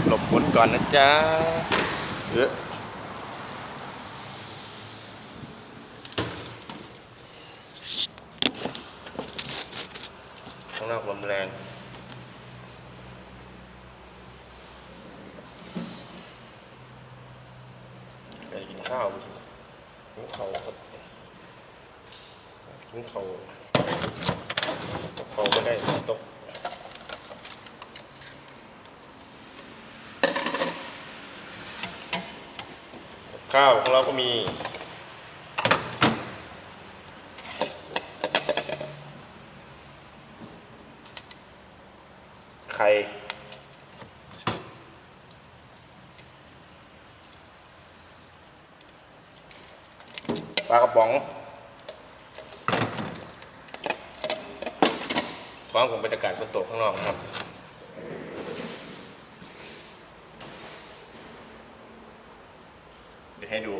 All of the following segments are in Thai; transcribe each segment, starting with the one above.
หลบฝนก่อนนะจ๊ะข้างนอกลมแรงไปกินข้าวกินข้าวครับกินข้าวก็ได้ตกข้าวของเราก็มีไข่ปลากระป๋องพร้อมกับบรรยากาศฝนตกข้างนอกนะครับเดี๋ยวให้ดู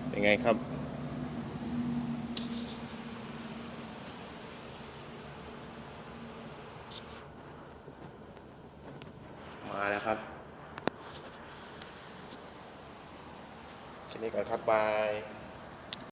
เป็นไงครับ